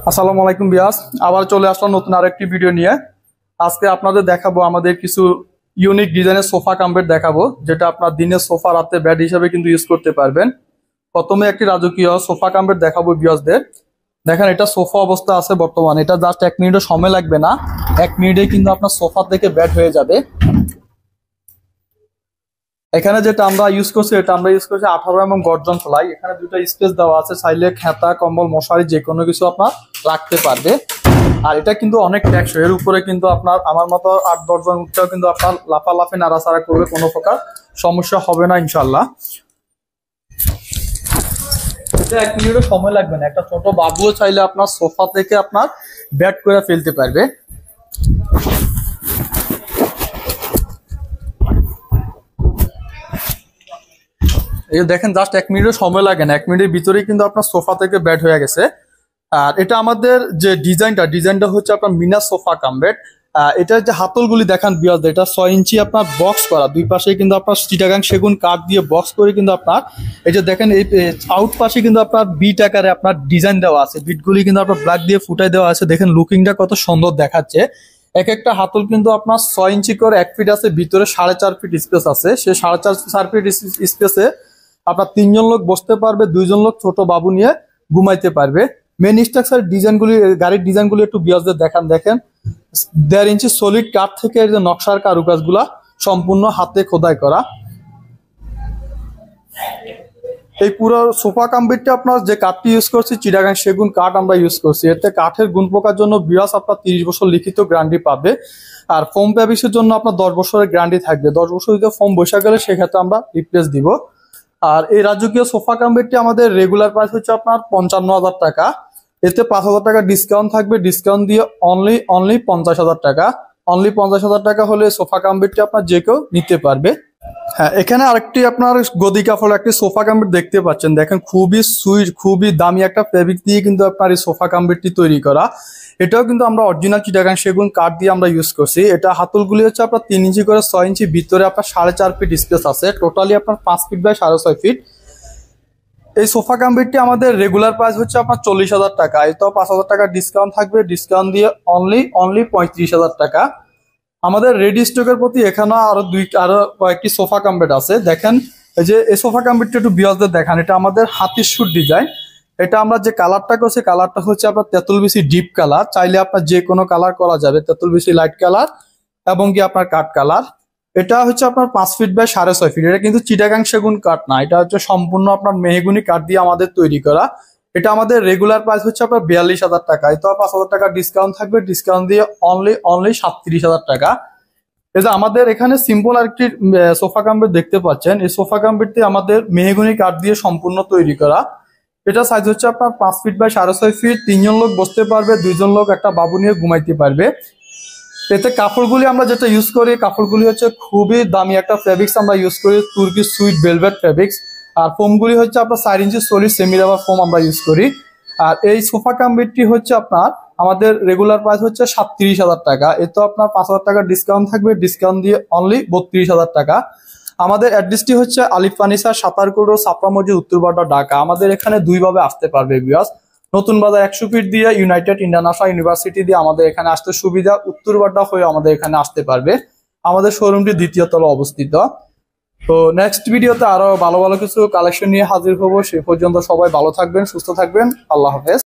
আসসালামু আলাইকুম বিয়াস, আবার চলে আসলাম নতুন আরেকটি ভিডিও নিয়ে। আজকে আপনাদের দেখাবো আমাদের কিছু ইউনিক ডিজাইনের সোফা কাম বেড দেখাবো, যেটা আপনার দিনের সোফা রাতে বেড হিসেবে কিন্তু ইউজ করতে পারবেন। প্রথমে একটি রাজকীয় সোফা কাম বেড দেখাবো বিয়াসদের। দেখেন, এটা সোফা অবস্থা আছে বর্তমানে। এটা জাস্ট 1 মিনিটও সময় লাগবে না, 1 মিনিটে কিন্তু আপনার সোফা থেকে বেড হয়ে যাবে। এখানে যেটা আমরা ইউজ করছি, এটা আমরা ইউজ করছি 18 এবং গর্জন ফ্লাই। এখানে দুটো স্পেস দেওয়া আছে, চাইলে খেতা, কম্বল, মশারি যে কোনো কিছু আপনার রাখতে পারবে। আর এটা কিন্তু অনেক টেকসই, এর উপরে কিন্তু আপনার আমার মতো 8-10 জন উঠতেও কিন্তু আপনার লাফালাফি নাড়াচাড়া করবে, কোনো প্রকার সমস্যা হবে না ইনশাল্লাহ। এটা 1 মিনিটও সময় লাগবে না, একটা ছোট বাবুও চাইলে আপনার সোফা থেকে আপনার বেড করে ফেলতে পারবে। এই দেখেন, জাস্ট 1 মিনিটও সময় লাগে না, 1 মিনিটের ভিতরেই কিন্তু আপনার সোফা থেকে বেড হয়ে গেছে। আর এটা আমাদের যে ডিজাইনটা হচ্ছে আপনার মিনা সোফা কাম বেড। এটার যে হাতলগুলি দেখান বিয়াস, এটা 6 ইঞ্চি আপনার বক্স করা, দুই পাশে কিন্তু আপনার চিটাগাং সেগুন কাঠ দিয়ে বক্স করে কিন্তু আপনার এই যে দেখেন, এই আউট পাশে কিন্তু আপনার বিট আকারে আপনার ডিজাইন দেওয়া আছে, বিটগুলি কিন্তু আপনার ব্ল্যাক দিয়ে ফুটাই দেওয়া আছে। দেখেন লুকিংটা কত সুন্দর দেখাচ্ছে। এক একটা হাতল কিন্তু আপনার 6 ইঞ্চি করে 1 ফিট আছে, ভিতরে 4.5 ফিট স্পেস আছে। সে 4.5 ফিট স্পেসে আপনার 3 জন লোক বসতে পারবে, 2 জন লোক ছোট বাবু নিয়ে ঘুমাইতে পারবে। মেন স্ট্রাকচার ডিজাইনগুলি, গাড়ির ডিজাইনগুলি একটু বিয়াসদের দেখেন। 1.5 ইঞ্চি সলিড কাঠ থেকে যে নকশার কারুকাজগুলা সম্পূর্ণ হাতে খোদাই করা। এই পুরো সোফা কাম বেডটা আপনার যে কাঠটি ইউজ করছি, চিটাগাং সেগুন কাঠ আমরা ইউজ করছি। এতে কাঠের গুণ পোকার জন্য বিয়াস আপনার 30 বছর লিখিত গ্যারান্টি পাবে। আর ফোম ফ্যাব্রিক্সের জন্য আপনার 10 বছরের গ্যারান্টি থাকবে। 10 বছর যদি ফোম বসে গেলে সেক্ষেত্রে আমরা রিপ্লেস দিব। আর এই রাজকীয় সোফা কাম বেডটি আমাদের রেগুলার প্রাইস হচ্ছে আপনার 55,000 টাকা। এতে 5,000 টাকা ডিসকাউন্ট থাকবে, ডিসকাউন্ট দিয়ে অনলি 50,000 টাকা। অনলি 50,000 টাকা হলে সোফা কাম বেডটি আপনার যে কেউ নিতে পারবে। হ্যাঁ, এখানে আরেকটি আপনার গদি কাপড় একটি সোফা কাম বেড দেখতে পাচ্ছেন। দেখেন, খুবই সুইট, খুবই দামি একটা ফেব্রিক দিয়ে কিন্তু আপনার এই সোফা কাম বেডটি তৈরি করা। এটাও কিন্তু আমরা অরিজিনাল চিটাগাং সেগুন কাঠ দিয়ে আমরা ইউজ করছি। এটা হাতলগুলি হচ্ছে আপনার 3 ইঞ্চি করে 6 ইঞ্চি, ভিতরে আপনার 4.5 ফিট স্পেস আছে। টোটালি আপনার 5 ফিট বাই 6.5 ফিট। এই সোফা কাম বেডটি আমাদের রেগুলার প্রাইস হচ্ছে আপনার 40,000 টাকা। এটাও 5,000 টাকা ডিসকাউন্ট থাকবে, ডিসকাউন্ট দিয়ে অনলি 35,000 টাকা। আমাদের রেডি স্টকের প্রতি এখানে আরো কয়েকটি সোফা কাম বেড আছে। দেখেন, এই যে এই সোফা কাম বেডটা একটু বিয়াসদের দেখান। এটা আমাদের হাতির শুট ডিজাইন। এটা আমরা যে কালারটা করছি, কালারটা হচ্ছে আপনার তেঁতুল বিচি ডিপ কালার। চাইলে আপনার যে কোনো কালার করা যাবে, তেঁতুল বিচি লাইট কালার এবং কি আপনার কাঠ কালার। এটা হচ্ছে আপনার 5 ফিট বাই 6.5 ফিট। এটা কিন্তু চিটাগাং সেগুন কাঠ না, এটা হচ্ছে সম্পূর্ণ আপনার মেহগুনি কাঠ দিয়ে আমাদের তৈরি করা। এটা আমাদের রেগুলার প্রাইস হচ্ছে আপনার 42,000 টাকা। তো 5,000 টাকা ডিসকাউন্ট থাকবে, ডিসকাউন্ট দিয়ে অনলি 37,000 টাকা। এই যে আমাদের এখানে সিম্পল আরেকটি সোফা কাম বেড দেখতে পাচ্ছেন। এই সোফা কাম বেডটি আমাদের মেহগুনি কাঠ দিয়ে সম্পূর্ণ তৈরি করা। এটা সাইজ হচ্ছে আপনার 5 ফিট বাই 6.5 ফিট। 3 জন লোক বসতে পারবে, 2 জন লোক একটা বাবু নিয়ে ঘুমাইতে পারবে। এতে কাপড়গুলি আমরা যেটা ইউজ করি, কাপড়গুলি হচ্ছে খুবই দামি একটা ফেব্রিক্স আমরা ইউজ করি, তুর্কি সুইট ভেলভেট ফেব্রিক্স। আর ফোমগুলি হচ্ছে আপনার 4 ইঞ্চি সলিড সেমি রাবার ফোম আমরা ইউজ করি। আর এই সোফা কাম বেডটি হচ্ছে আপনার আমাদের রেগুলার প্রাইস হচ্ছে 37,000 টাকা। এতে আপনার 5,000 টাকা ডিসকাউন্ট থাকবে, ডিসকাউন্ট দিয়ে অনলি 32,000 টাকা। আমাদের অ্যাড্রেসটি হচ্ছে আলিফ ফার্নিচার, সাতারকুল রোড, ছাপড়া মসজিদ, উত্তরপাড়া, ঢাকা। আমাদের এখানে দুইভাবে আসতে পারবে বিয়াস। নতুন বাজার 100 ফিট দিয়ে ইউনাইটেড ইন্টারন্যাশনাল ইউনিভার্সিটি দিয়ে আমাদের এখানে আসতে সুবিধা, উত্তরপাড়া হয়ে আমাদের এখানে আসতে পারবে। আমাদের শোরুমটি 2য় তলা অবস্থিত। তো নেক্সট ভিডিওতে আরো ভালো ভালো কিছু কালেকশন নিয়ে হাজির হবো। সে পর্যন্ত সবাই ভালো থাকবেন, সুস্থ থাকবেন। আল্লাহ হাফেজ।